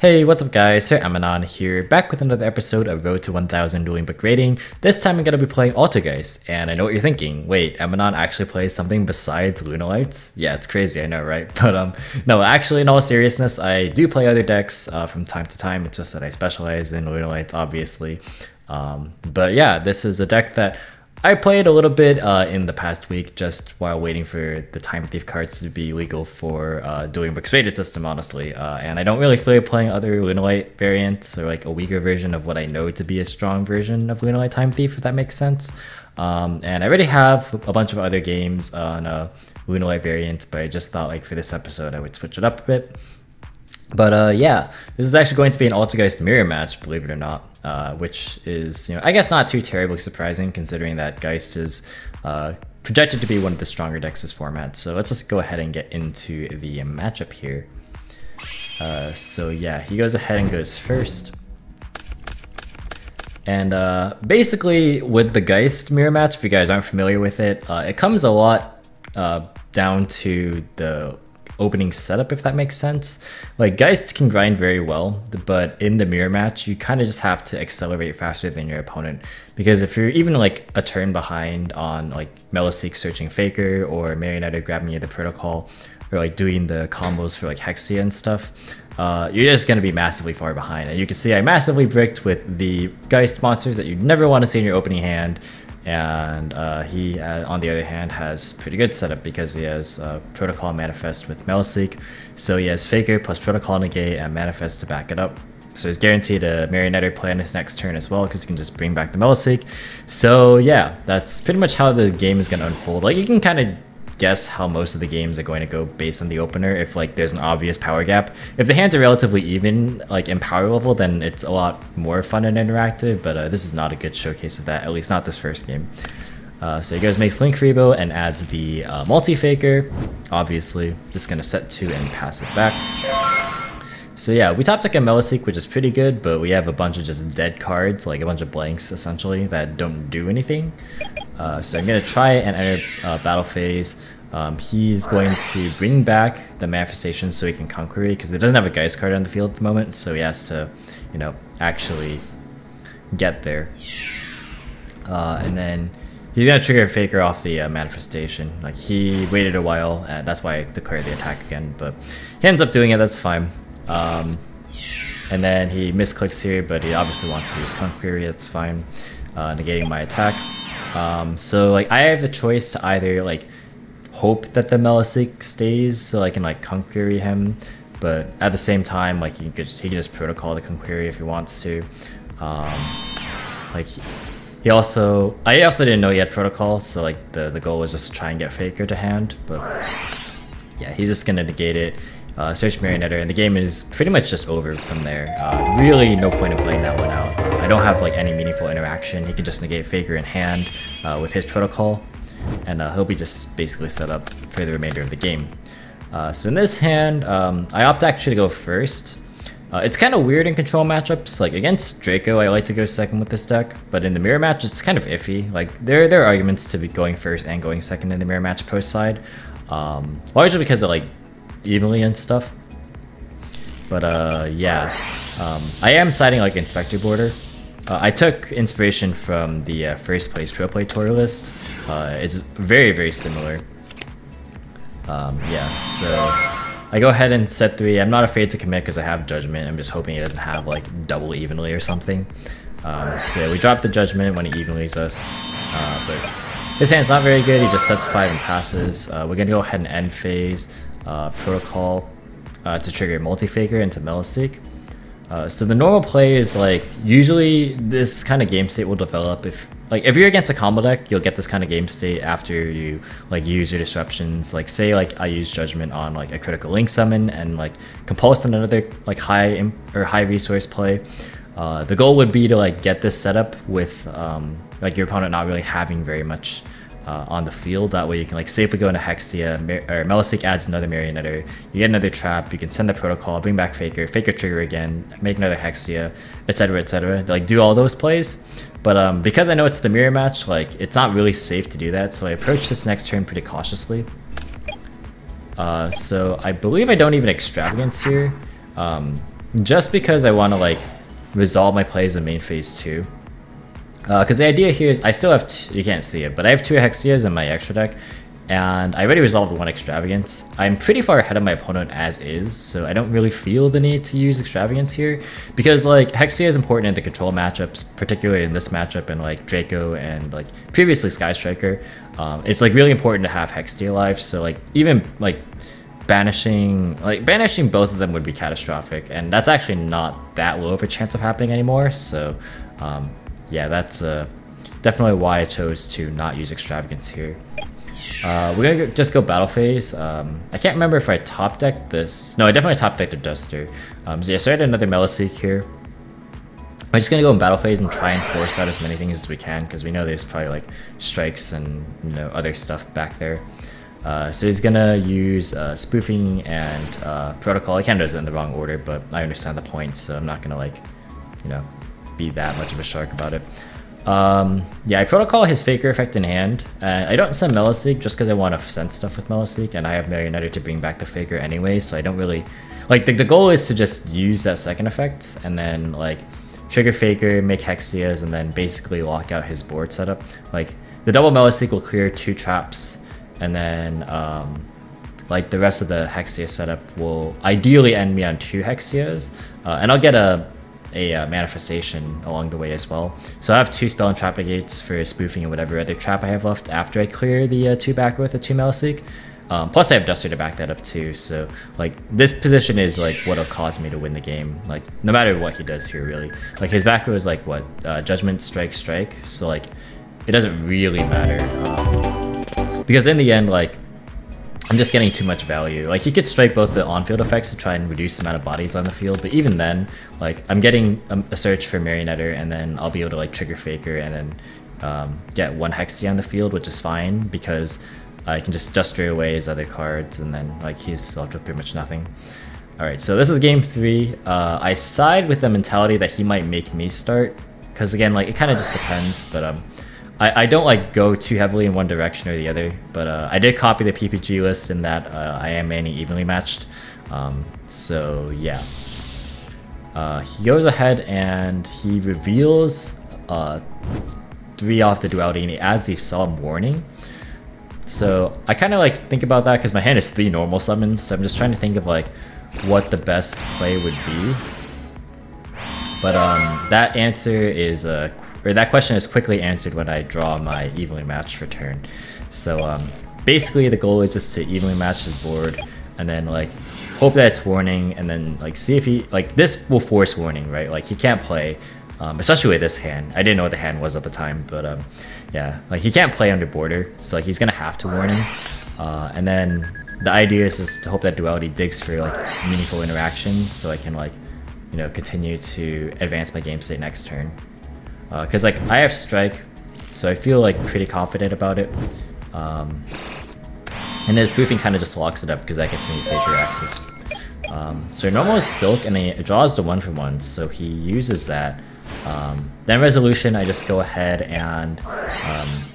Hey, what's up guys, Sir Emanon here, back with another episode of Road to 1000 Dueling Book rating. This time I'm going to be playing Altergeist, and I know what you're thinking. Wait, Emanon actually plays something besides Lunalights? Yeah, it's crazy, I know, right? But no, actually in all seriousness, I do play other decks from time to time. It's just that I specialize in Lunalights, obviously. But yeah, this is a deck that I played a little bit in the past week, just while waiting for the Time Thief cards to be legal for DuelingBook's rated system, honestly. And I don't really feel like playing other Lunalight variants or like a weaker version of what I know to be a strong version of Lunalight Time Thief, if that makes sense. And I already have a bunch of other games on Lunalight variants, but I just thought like for this episode I would switch it up a bit. But yeah, this is actually going to be an Altergeist mirror match, believe it or not, which is, I guess not too terribly surprising considering that Geist is projected to be one of the stronger decks this format. So let's just go ahead and get into the matchup here. So yeah, he goes ahead and goes first. And basically with the Geist mirror match, if you guys aren't familiar with it, it comes a lot down to the opening setup, if that makes sense. Like Geist can grind very well, but in the mirror match you kind of just have to accelerate faster than your opponent, because if you're even like a turn behind on like Meliseek searching Faker or Marionetta grabbing you the protocol or like doing the combos for like Hexia and stuff, you're just going to be massively far behind. And you can see I massively bricked with the Geist monsters that you never want to see in your opening hand. And he, on the other hand, has pretty good setup because he has Protocol Manifest with Meliseek. So he has Faker plus Protocol Negate and Manifest to back it up. So he's guaranteed a Marionetta play on his next turn as well because he can just bring back the Meliseek. So yeah, that's pretty much how the game is going to unfold. Like you can kind of guess how most of the games are going to go based on the opener if like there's an obvious power gap. If the hands are relatively even like in power level, then it's a lot more fun and interactive, but this is not a good showcase of that, at least not this first game. So he goes makes Link Rebo and adds the multi-faker, obviously just gonna set 2 and pass it back. So yeah, we top deck a Meliseek, which is pretty good, but we have a bunch of just dead cards, like a bunch of blanks essentially that don't do anything. So I'm going to try and enter battle phase. He's going to bring back the manifestation so he can conquer it, because it doesn't have a Geist card on the field at the moment, so he has to, actually get there. And then he's going to trigger Faker off the manifestation. Like he waited a while, and that's why I declared the attack again, but he ends up doing it, that's fine. And then he misclicks here, but he obviously wants to use Conquery, that's fine, negating my attack. So like I have the choice to either like hope that the Meliseek stays so I can like Conquery him, but at the same time like he could just protocol the Conquery if he wants to. Like I also didn't know he had protocol, so like the goal was just to try and get Faker to hand, but yeah, he's just gonna negate it. Search Marionetta, and the game is pretty much just over from there. Really no point in playing that one out. I don't have like any meaningful interaction. He can just negate Faker in hand with his protocol, and he'll be just basically set up for the remainder of the game. So in this hand, I opt actually to go first. It's kind of weird in control matchups. Like against Draco, I like to go second with this deck, but in the mirror match, it's kind of iffy. Like there are arguments to be going first and going second in the mirror match post side, largely because of like evenly and stuff. But yeah, I am siding like Inspector Border. I took inspiration from the first place Pro Play Tour list. It's very, very similar. Yeah, so I go ahead and set 3. I'm not afraid to commit because I have Judgment. I'm just hoping it doesn't have like double evenly or something. So we drop the Judgment when he evenly's us. But his hand's not very good. He just sets 5 and passes. We're gonna go ahead and end phase. Protocol to trigger multi-faker into Meliseek. So the normal play is like usually this kind of game state will develop if you're against a combo deck, you'll get this kind of game state after you like use your disruptions. Like say like I use Judgment on like a critical Link summon and like Compulse on another like high resource play. The goal would be to like get this setup with like your opponent not really having very much on the field. That way you can like safely go into Hexia, or Meliseek adds another Marionetta, you get another trap, you can send the protocol, bring back Faker trigger again, make another Hexia, etc, etc. Like do all those plays. But because I know it's the mirror match, like it's not really safe to do that, so I approach this next turn pretty cautiously. So I believe I don't even extravagance here. just because I want to like resolve my plays in main phase 2. Because the idea here is I still have, you can't see it, but I have 2 Hexias in my extra deck, and I already resolved 1 Extravagance. I'm pretty far ahead of my opponent as is, so I don't really feel the need to use Extravagance here, because like Hexia is important in the control matchups, particularly in this matchup and like Draco and like previously Sky Striker. It's like really important to have Hexia alive, so like even like banishing both of them would be catastrophic, and that's actually not that low of a chance of happening anymore. So yeah, that's definitely why I chose to not use Extravagance here. We're gonna just go battle phase. I can't remember if I top decked this. No, I definitely top decked a Duster. So yeah, so I had another Meliseek here. I'm just gonna go in battle phase and try and force out as many things as we can, because we know there's probably like strikes and other stuff back there. So he's gonna use spoofing and protocol. He kind of does it in the wrong order, but I understand the point, so I'm not gonna like be that much of a shark about it. Yeah, I protocol his Faker effect in hand. I don't send Meliseek just because I want to send stuff with Meliseek, and I have Marionetta to bring back the Faker anyway, so I don't really like the goal is to just use that second effect and then like trigger Faker, make Hexias, and then basically lock out his board setup. Like the double Meliseek will clear 2 traps, and then like the rest of the Hexia setup will ideally end me on 2 Hexias, and I'll get a manifestation along the way as well. So I have 2 spell and trap negates for spoofing and whatever other trap I have left after I clear the 2 back with the 2 Meliseek. Plus I have Duster to back that up too, so like this position is like what'll cause me to win the game, like no matter what he does here really. Like his back row is like what, Judgment, Strike, Strike, so like it doesn't really matter, because in the end like I'm just getting too much value. Like he could strike both the on-field effects to try and reduce the amount of bodies on the field, but even then, like I'm getting a search for Marionetta, and then I'll be able to like trigger Faker and then get 1 Hexia on the field, which is fine because I can just Duster away his other cards, and then like he's left with pretty much nothing. Alright, so this is game 3. I side with the mentality that he might make me start, because again, like it kind of just depends, but I don't like go too heavily in one direction or the other, but I did copy the PPG list in that I am manning evenly matched. So yeah. He goes ahead and he reveals 3 off the duality, and he adds the Solemn Warning. So I kind of like think about that because my hand is 3 normal summons, so I'm just trying to think of like what the best play would be. But that answer is or that question is quickly answered when I draw my evenly matched return. So basically the goal is just to evenly match his board, and then like hope that it's warning, and then like see if he like this will force warning, right? Like he can't play, especially with this hand. I didn't know what the hand was at the time, but yeah, like he can't play under border, so like he's gonna have to warning. And then the idea is just to hope that duality digs for like meaningful interactions, so I can like continue to advance my game state next turn. Because like I have Strike, so I feel like pretty confident about it. And then spoofing kind of just locks it up because that gets me Faker access. So normal is Silk, and then it draws the 1-for-1, so he uses that. Then Resolution, I just go ahead and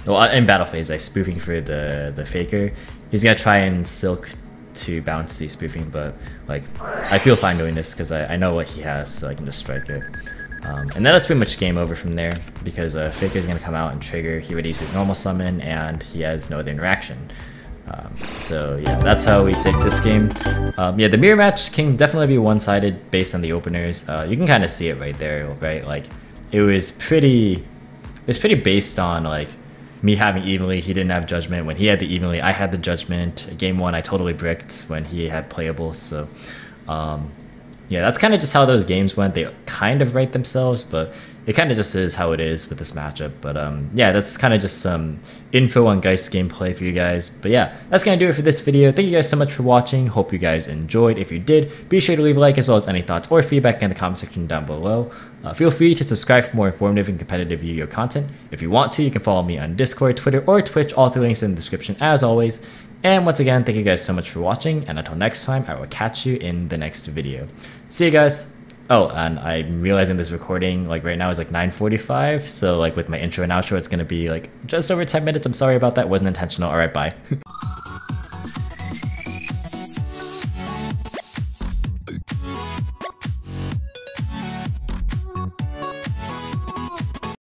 well, in battle phase I spoofing for the Faker. He's gonna try and Silk to bounce the spoofing, but like I feel fine doing this because I know what he has, so I can just strike it. And then that's pretty much game over from there, because Faker is going to come out and trigger. He would use his normal summon, and he has no other interaction. So yeah, that's how we take this game. Yeah, the mirror match can definitely be one-sided based on the openers. You can kind of see it right there, right? Like it was pretty based on like me having evenly. He didn't have judgment. When he had the evenly, I had the judgment. Game 1, I totally bricked when he had playable. So yeah, that's kind of just how those games went. They kind of write themselves, but it kind of just is how it is with this matchup. But yeah, that's kind of just some info on Geist gameplay for you guys. But yeah, that's going to do it for this video. Thank you guys so much for watching. Hope you guys enjoyed. If you did, be sure to leave a like, as well as any thoughts or feedback in the comment section down below. Feel free to subscribe for more informative and competitive Yu-Gi-Oh content. If you want to, you can follow me on Discord, Twitter, or Twitch. All 3 links in the description as always. And once again, thank you guys so much for watching, and until next time, I will catch you in the next video. See you guys! Oh, and I'm realizing this recording, like right now, is like 9:45, so like with my intro and outro, it's gonna be like just over 10 minutes. I'm sorry about that, it wasn't intentional. Alright, bye.